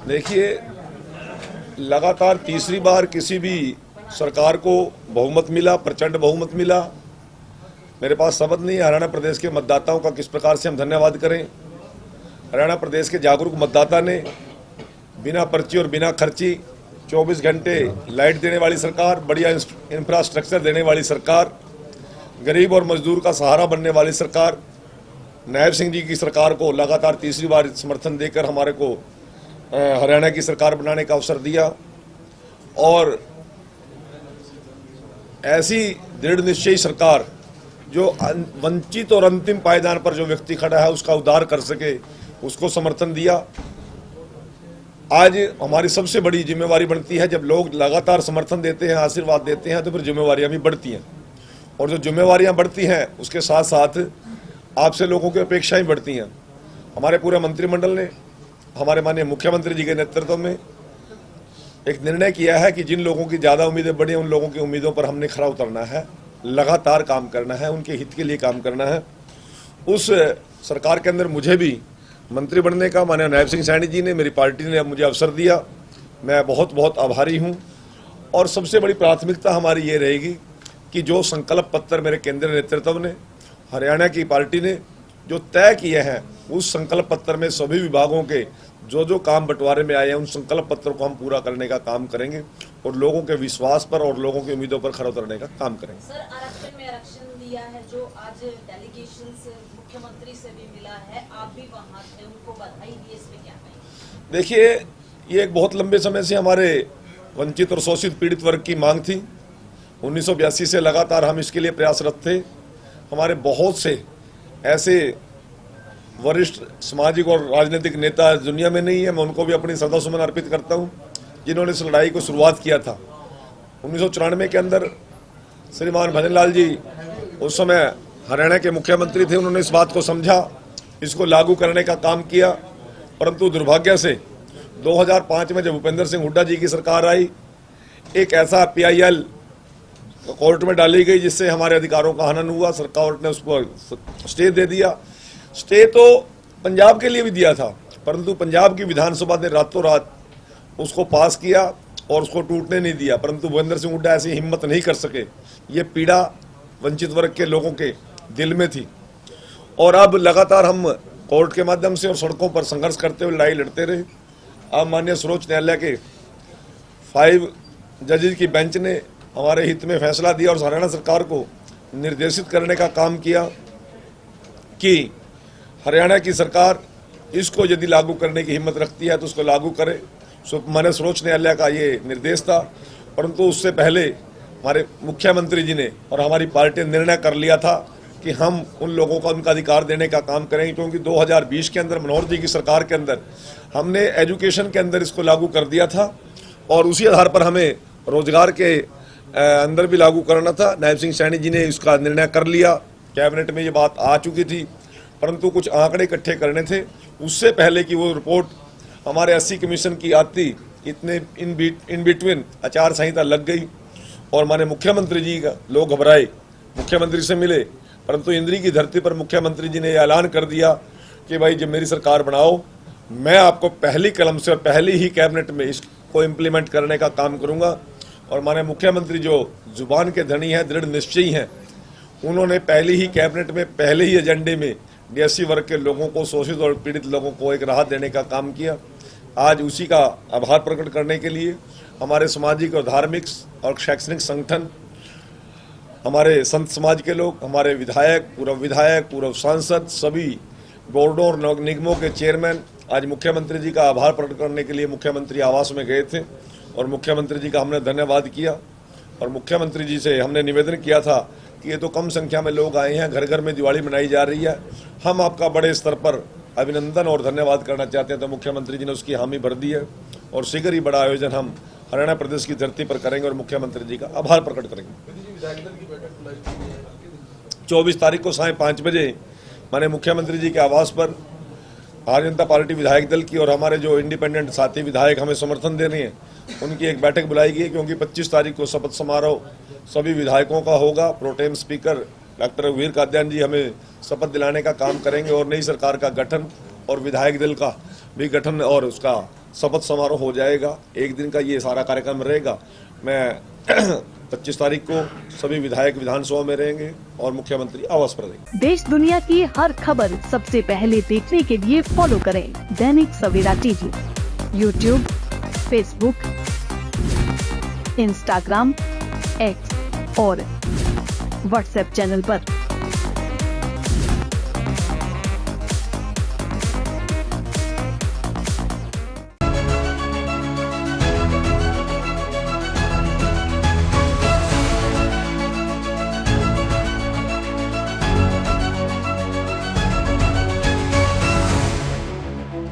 देखिए, लगातार तीसरी बार किसी भी सरकार को बहुमत मिला, प्रचंड बहुमत मिला। मेरे पास शब्द नहीं है हरियाणा प्रदेश के मतदाताओं का किस प्रकार से हम धन्यवाद करें। हरियाणा प्रदेश के जागरूक मतदाता ने बिना पर्ची और बिना खर्ची 24 घंटे लाइट देने वाली सरकार, बढ़िया इंफ्रास्ट्रक्चर देने वाली सरकार, गरीब और मजदूर का सहारा बनने वाली सरकार, नायब सिंह जी की सरकार को लगातार तीसरी बार समर्थन देकर हमारे को हरियाणा की सरकार बनाने का अवसर दिया। और ऐसी दृढ़ निश्चयी सरकार जो वंचित और अंतिम पायदान पर जो व्यक्ति खड़ा है उसका उद्धार कर सके, उसको समर्थन दिया। आज हमारी सबसे बड़ी जिम्मेवारी बनती है, जब लोग लगातार समर्थन देते हैं, आशीर्वाद देते हैं, तो फिर जिम्मेवारियां भी बढ़ती हैं। और जो जिम्मेवारियां बढ़ती हैं उसके साथ साथ आपसे लोगों की अपेक्षाएं बढ़ती हैं। हमारे पूरे मंत्रिमंडल ने हमारे माननीय मुख्यमंत्री जी के नेतृत्व में एक निर्णय किया है कि जिन लोगों की ज़्यादा उम्मीदें बढ़ी हैं उन लोगों की उम्मीदों पर हमने खरा उतरना है, लगातार काम करना है, उनके हित के लिए काम करना है। उस सरकार के अंदर मुझे भी मंत्री बनने का माननीय नायब सिंह सैनी जी ने, मेरी पार्टी ने मुझे अवसर दिया। मैं बहुत बहुत आभारी हूँ। और सबसे बड़ी प्राथमिकता हमारी ये रहेगी कि जो संकल्प पत्र मेरे केंद्रीय नेतृत्व ने, हरियाणा की पार्टी ने जो तय किए हैं, उस संकल्प पत्र में सभी विभागों के जो जो काम बंटवारे में आए हैं उन संकल्प पत्रों को हम पूरा करने का काम करेंगे और लोगों के विश्वास पर और लोगों की उम्मीदों पर खरा उतरने का काम करेंगे। सर, आरक्षण में आरक्षण दिया है जो आज डेलीगेशन से मुख्यमंत्री से भी मिला है, आप भी वहां थे, उनको बधाई दी, इसमें क्या कहेंगे? देखिए, ये एक बहुत लंबे समय से हमारे वंचित और शोषित पीड़ित वर्ग की मांग थी। 1982 से लगातार हम इसके लिए प्रयासरत थे। हमारे बहुत से ऐसे वरिष्ठ सामाजिक और राजनीतिक नेता दुनिया में नहीं है, मैं उनको भी अपनी श्रद्धासुमन अर्पित करता हूं, जिन्होंने इस लड़ाई को शुरुआत किया था। 1994 के अंदर श्रीमान भजनलाल जी उस समय हरियाणा के मुख्यमंत्री थे, उन्होंने इस बात को समझा, इसको लागू करने का काम किया। परंतु दुर्भाग्य से 2005 में जब भूपेंद्र सिंह हुड्डा जी की सरकार आई, एक ऐसा PIL कोर्ट में डाली गई जिससे हमारे अधिकारों का हनन हुआ। सरकार ने उसको स्टे दे दिया। स्टे तो पंजाब के लिए भी दिया था, परंतु पंजाब की विधानसभा ने रातों रात उसको पास किया और उसको टूटने नहीं दिया। परंतु भूपेंद्र सिंह हुड्डा ऐसी हिम्मत नहीं कर सके। ये पीड़ा वंचित वर्ग के लोगों के दिल में थी। और अब लगातार हम कोर्ट के माध्यम से और सड़कों पर संघर्ष करते हुए लड़ाई लड़ते रहे। अब माननीय सर्वोच्च न्यायालय के 5 जजेज की बेंच ने हमारे हित में फैसला दिया और हरियाणा सरकार को निर्देशित करने का काम किया कि हरियाणा की सरकार इसको यदि लागू करने की हिम्मत रखती है तो उसको लागू करे। माननीय सर्वोच्च न्यायालय का ये निर्देश था। परंतु उससे पहले हमारे मुख्यमंत्री जी ने और हमारी पार्टी ने निर्णय कर लिया था कि हम उन लोगों को उनका अधिकार देने का काम करेंगे, क्योंकि 2020 के अंदर मनोहर जी की सरकार के अंदर हमने एजुकेशन के अंदर इसको लागू कर दिया था और उसी आधार पर हमें रोजगार के अंदर भी लागू करना था। नायब सिंह सैनी जी ने इसका निर्णय कर लिया, कैबिनेट में ये बात आ चुकी थी, परंतु कुछ आंकड़े इकट्ठे करने थे। उससे पहले कि वो रिपोर्ट हमारे 80 कमीशन की आती, इतने इन बिटवीन आचार संहिता लग गई और माने मुख्यमंत्री जी का लोग घबराए, मुख्यमंत्री से मिले, परंतु इंद्री की धरती पर मुख्यमंत्री जी ने ऐलान कर दिया कि भाई जब मेरी सरकार बनाओ, मैं आपको पहली कलम से और पहली ही कैबिनेट में इसको इम्प्लीमेंट करने का काम करूंगा। और माने मुख्यमंत्री जो जुबान के धनी हैं, दृढ़ निश्चयी हैं, उन्होंने पहली ही कैबिनेट में, पहले ही एजेंडे में DSC वर्ग के लोगों को, शोषित और पीड़ित लोगों को एक राहत देने का काम किया। आज उसी का आभार प्रकट करने के लिए हमारे सामाजिक और धार्मिक और शैक्षणिक संगठन, हमारे संत समाज के लोग, हमारे विधायक, पूर्व सांसद, सभी बोर्डों और निगमों के चेयरमैन आज मुख्यमंत्री जी का आभार प्रकट करने के लिए मुख्यमंत्री आवास में गए थे और मुख्यमंत्री जी का हमने धन्यवाद किया। और मुख्यमंत्री जी से हमने निवेदन किया था कि ये तो कम संख्या में लोग आए हैं, घर घर में दिवाली मनाई जा रही है, हम आपका बड़े स्तर पर अभिनंदन और धन्यवाद करना चाहते हैं। तो मुख्यमंत्री जी ने उसकी हामी भर दी है और शीघ्र ही बड़ा आयोजन हम हरियाणा प्रदेश की धरती पर करेंगे और मुख्यमंत्री जी का आभार प्रकट करेंगे। 24 तारीख को सायं 5 बजे माने मुख्यमंत्री जी के आवास पर भारतीय जनता पार्टी विधायक दल की और हमारे जो इंडिपेंडेंट साथी विधायक हमें समर्थन दे रहे हैं, उनकी एक बैठक बुलाई गई है, क्योंकि 25 तारीख को शपथ समारोह सभी विधायकों का होगा। प्रोटेम स्पीकर डॉक्टर वीर काद्यान जी हमें शपथ दिलाने का काम करेंगे और नई सरकार का गठन और विधायक दल का भी गठन और उसका शपथ समारोह हो जाएगा। एक दिन का ये सारा कार्यक्रम रहेगा। मैं 25 तारीख को सभी विधायक विधानसभा में रहेंगे और मुख्यमंत्री आवास पर रहेंगे। देश दुनिया की हर खबर सबसे पहले देखने के लिए फॉलो करें Dainik Savera TV, YouTube, Facebook, Instagram, X और व्हाट्सएप चैनल पर।